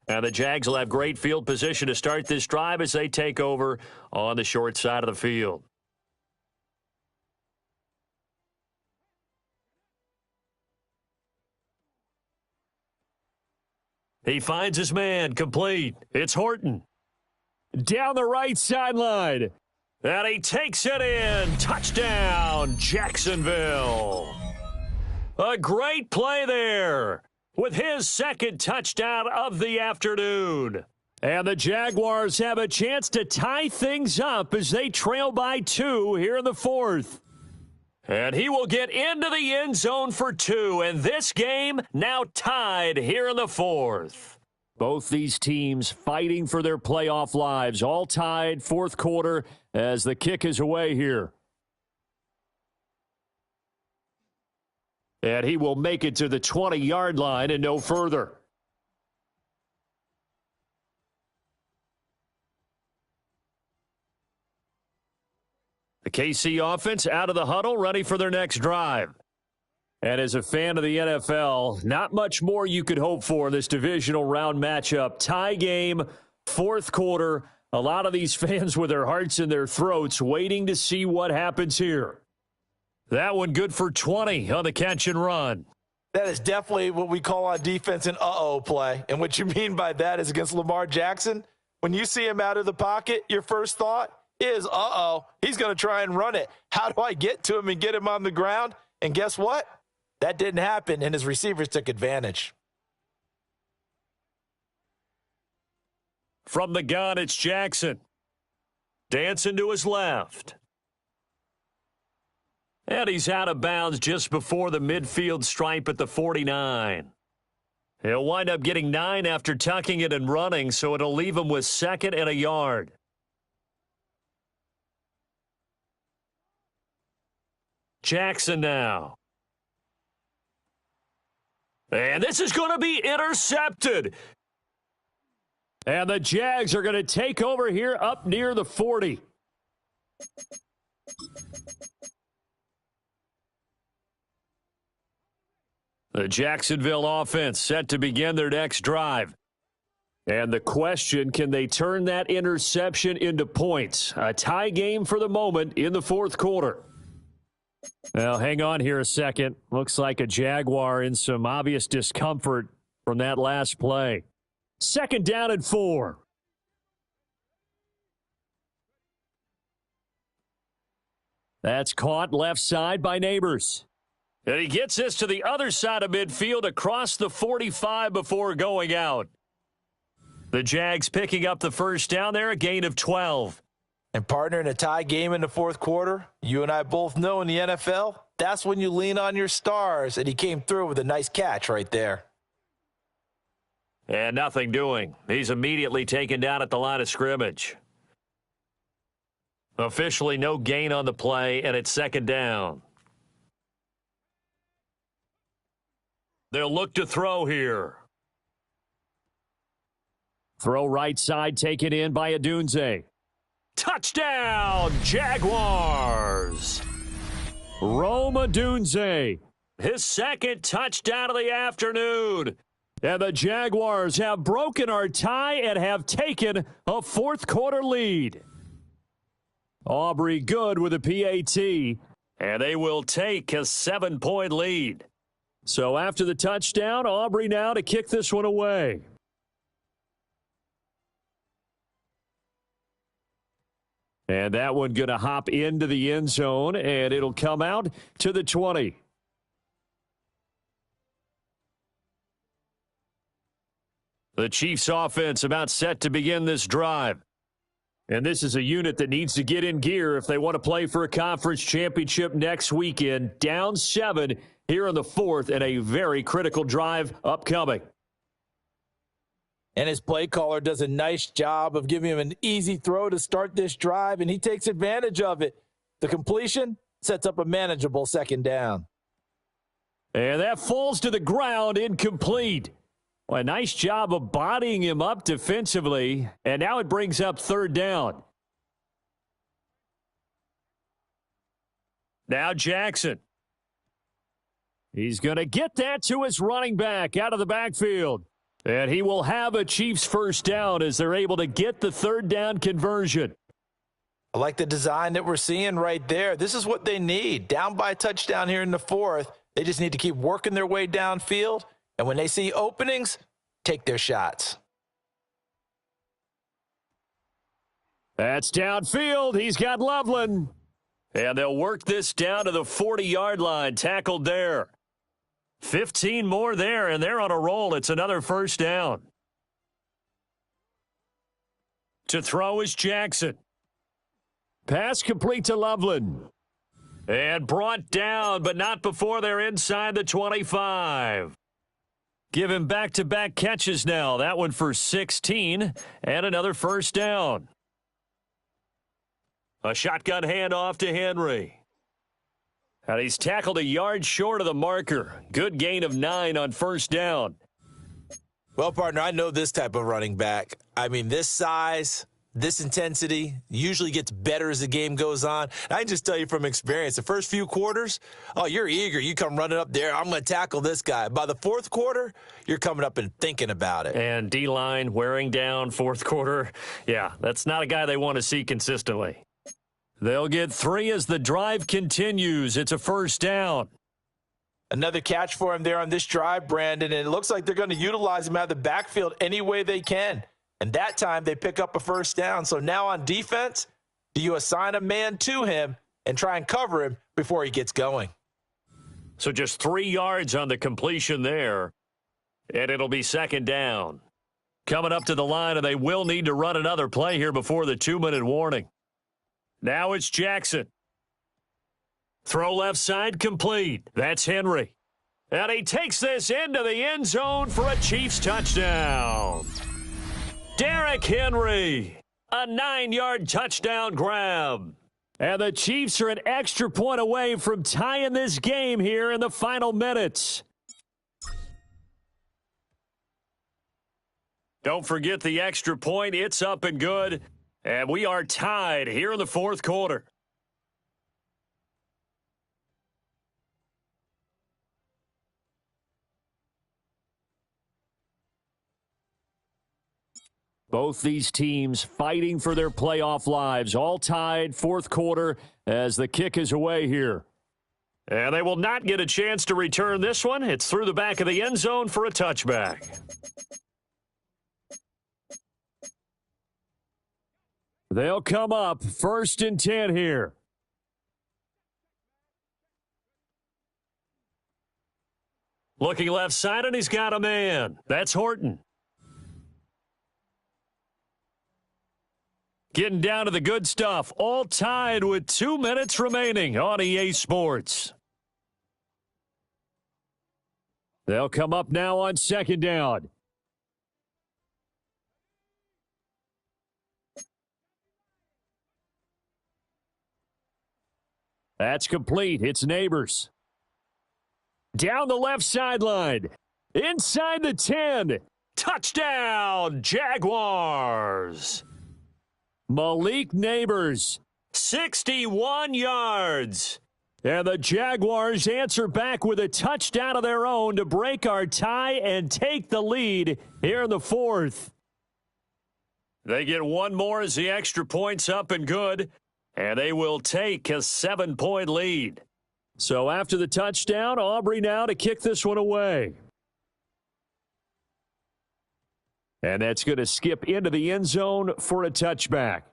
And the Jags will have great field position to start this drive as they take over on the short side of the field. He finds his man, complete. It's Horton. Down the right sideline. And he takes it in. Touchdown, Jacksonville. A great play there with his second touchdown of the afternoon. And the Jaguars have a chance to tie things up as they trail by 2 here in the fourth. And he will get into the end zone for 2. And this game now tied here in the fourth. Both these teams fighting for their playoff lives, all tied fourth quarter as the kick is away here. And he will make it to the 20-yard line and no further. The KC offense out of the huddle, ready for their next drive. And as a fan of the NFL, not much more you could hope for in this divisional round matchup. Tie game, fourth quarter. A lot of these fans with their hearts in their throats waiting to see what happens here. That one good for 20 on the catch and run. That is definitely what we call on defense an uh-oh play. And what you mean by that is against Lamar Jackson, when you see him out of the pocket, your first thought is, uh-oh, he's going to try and run it. How do I get to him and get him on the ground? And guess what? That didn't happen, and his receivers took advantage. From the gun, it's Jackson. Dancing to his left. And he's out of bounds just before the midfield stripe at the 49. He'll wind up getting 9 after tucking it and running, so it'll leave him with 2nd and a yard. Jackson now. And this is going to be intercepted. And the Jags are going to take over here up near the 40. The Jacksonville offense set to begin their next drive. And the question, can they turn that interception into points? A tie game for the moment in the fourth quarter. Now, hang on here a second. Looks like a Jaguar in some obvious discomfort from that last play. 2nd down and 4. That's caught left side by Neighbors. And he gets this to the other side of midfield across the 45 before going out. The Jags picking up the first down there, a gain of 12. And partner, in a tie game in the fourth quarter, you and I both know in the NFL, that's when you lean on your stars, and he came through with a nice catch right there. And nothing doing. He's immediately taken down at the line of scrimmage. Officially no gain on the play, and it's 2nd down. They'll look to throw here. Throw right side taken in by Adunze. Touchdown, Jaguars! Rome Adunze. His 2nd touchdown of the afternoon. And the Jaguars have broken our tie and have taken a fourth quarter lead. Aubrey good with a PAT. And they will take a 7-point lead. So after the touchdown, Aubrey now to kick this one away. And that one going to hop into the end zone, and it'll come out to the 20. The Chiefs offense about set to begin this drive. And this is a unit that needs to get in gear if they want to play for a conference championship next weekend. Down 7 here in the fourth, and a very critical drive upcoming. And his play caller does a nice job of giving him an easy throw to start this drive, and he takes advantage of it. The completion sets up a manageable 2nd down. And that falls to the ground, incomplete. Well, a nice job of bodying him up defensively, and now it brings up 3rd down. Now Jackson. He's going to get that to his running back out of the backfield. And he will have a Chiefs first down as they're able to get the 3rd down conversion. I like the design that we're seeing right there. This is what they need. Down by a touchdown here in the fourth. They just need to keep working their way downfield. And when they see openings, take their shots. That's downfield. He's got Loveland. And they'll work this down to the 40-yard line, tackled there. 15 more there, and they're on a roll. It's another first down. To throw is Jackson. Pass complete to Loveland. And brought down, but not before they're inside the 25. Give him back-to-back catches now. That one for 16, and another first down. A shotgun handoff to Henry. And he's tackled a yard short of the marker. Good gain of 9 on first down. Well, partner, I know this type of running back. I mean, this size, this intensity usually gets better as the game goes on. And I can just tell you from experience, the first few quarters, oh, you're eager. You come running up there, I'm going to tackle this guy. By the fourth quarter, you're coming up and thinking about it. And D-line wearing down fourth quarter. Yeah, that's not a guy they want to see consistently. They'll get 3 as the drive continues. It's a first down. Another catch for him there on this drive, Brandon, and it looks like they're going to utilize him out of the backfield any way they can. And that time they pick up a first down. So now on defense, do you assign a man to him and try and cover him before he gets going? So just 3 yards on the completion there, and it'll be second down. Coming up to the line, and they will need to run another play here before the 2-minute warning. Now it's Jackson. Throw left side complete. That's Henry. And he takes this into the end zone for a Chiefs touchdown. Derrick Henry, a 9-yard touchdown grab. And the Chiefs are an extra point away from tying this game here in the final minutes. Don't forget the extra point. It's up and good. And we are tied here in the fourth quarter. Both these teams fighting for their playoff lives, all tied fourth quarter as the kick is away here. And they will not get a chance to return this one. It's through the back of the end zone for a touchback. They'll come up 1st and 10 here. Looking left side, and he's got a man. That's Horton. Getting down to the good stuff. All tied with 2 minutes remaining on EA Sports. They'll come up now on second down. That's complete. It's Neighbors. Down the left sideline. Inside the 10. Touchdown, Jaguars. Malik Neighbors. 61 yards. And the Jaguars answer back with a touchdown of their own to break our tie and take the lead here in the fourth. They get one more as the extra point's up and good. And they will take a 7-point lead. So after the touchdown, Aubrey now to kick this one away. And that's going to skip into the end zone for a touchback.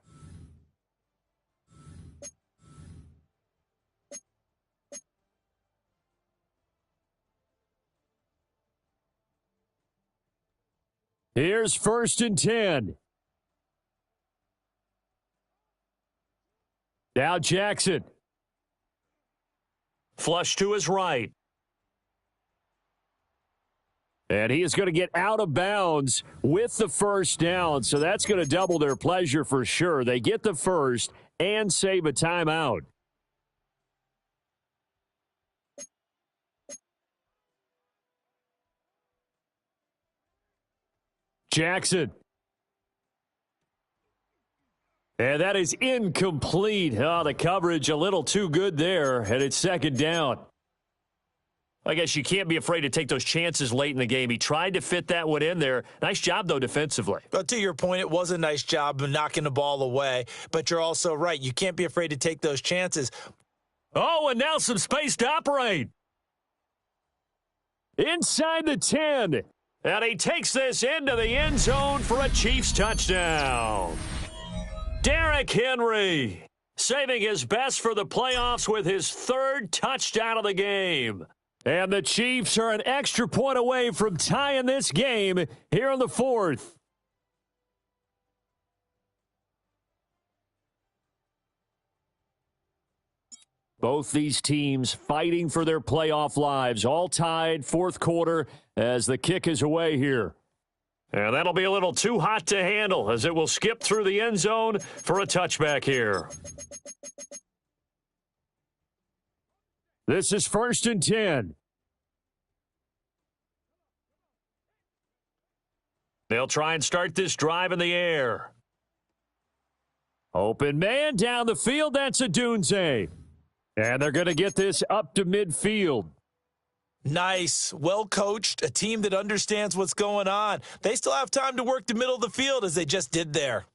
Here's 1st and 10. Now Jackson. Flush to his right. And he is going to get out of bounds with the first down. So that's going to double their pleasure for sure. They get the first and save a timeout. Jackson. And that is incomplete. Oh, the coverage a little too good there, and it's second down. I guess you can't be afraid to take those chances late in the game. He tried to fit that one in there. Nice job, though, defensively. But to your point, it was a nice job of knocking the ball away. But you're also right. You can't be afraid to take those chances. Oh, and now some space to operate. Inside the 10. And he takes this into the end zone for a Chiefs touchdown. Derrick Henry saving his best for the playoffs with his third touchdown of the game. And the Chiefs are an extra point away from tying this game here in the fourth. Both these teams fighting for their playoff lives, all tied fourth quarter as the kick is away here. And that'll be a little too hot to handle as it will skip through the end zone for a touchback here. This is 1st and 10. They'll try and start this drive in the air. Open man down the field. That's a Dunze. And they're going to get this up to midfield. Nice. Well coached. A team that understands what's going on. They still have time to work the middle of the field as they just did there.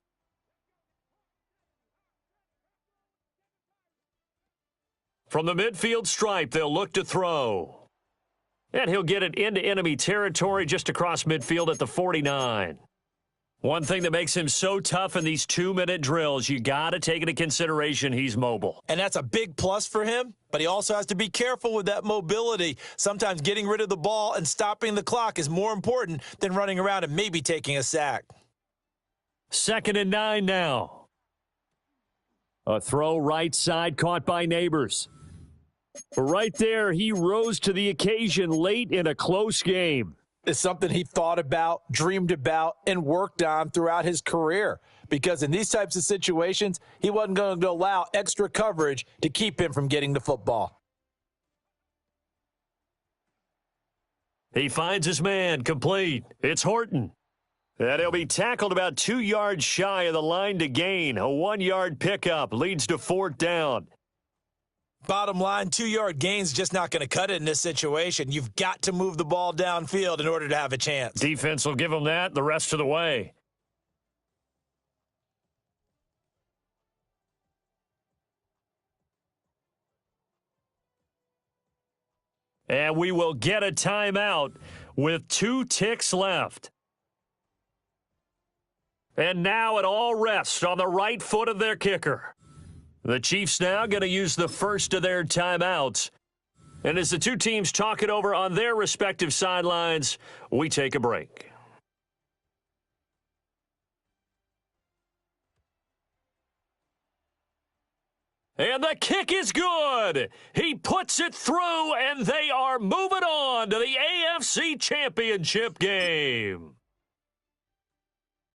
From the midfield stripe, they'll look to throw. And he'll get it into enemy territory just across midfield at the 49. One thing that makes him so tough in these 2-minute drills, you got to take into consideration he's mobile. And that's a big plus for him, but he also has to be careful with that mobility. Sometimes getting rid of the ball and stopping the clock is more important than running around and maybe taking a sack. 2nd and 9 now. A throw right side caught by Neighbors. Right there, he rose to the occasion late in a close game. It's something he thought about, dreamed about, and worked on throughout his career. Because in these types of situations, he wasn't going to allow extra coverage to keep him from getting the football. He finds his man complete. It's Horton. And he'll be tackled about 2 yards shy of the line to gain. A 1-yard pickup leads to 4th down. Bottom line, 2-yard gain's just not going to cut it in this situation. You've got to move the ball downfield in order to have a chance. Defense will give them that the rest of the way. And we will get a timeout with 2 ticks left. And now it all rests on the right foot of their kicker. The Chiefs now going to use the first of their timeouts. And as the two teams talk it over on their respective sidelines, we take a break. And the kick is good. He puts it through, and they are moving on to the AFC Championship game.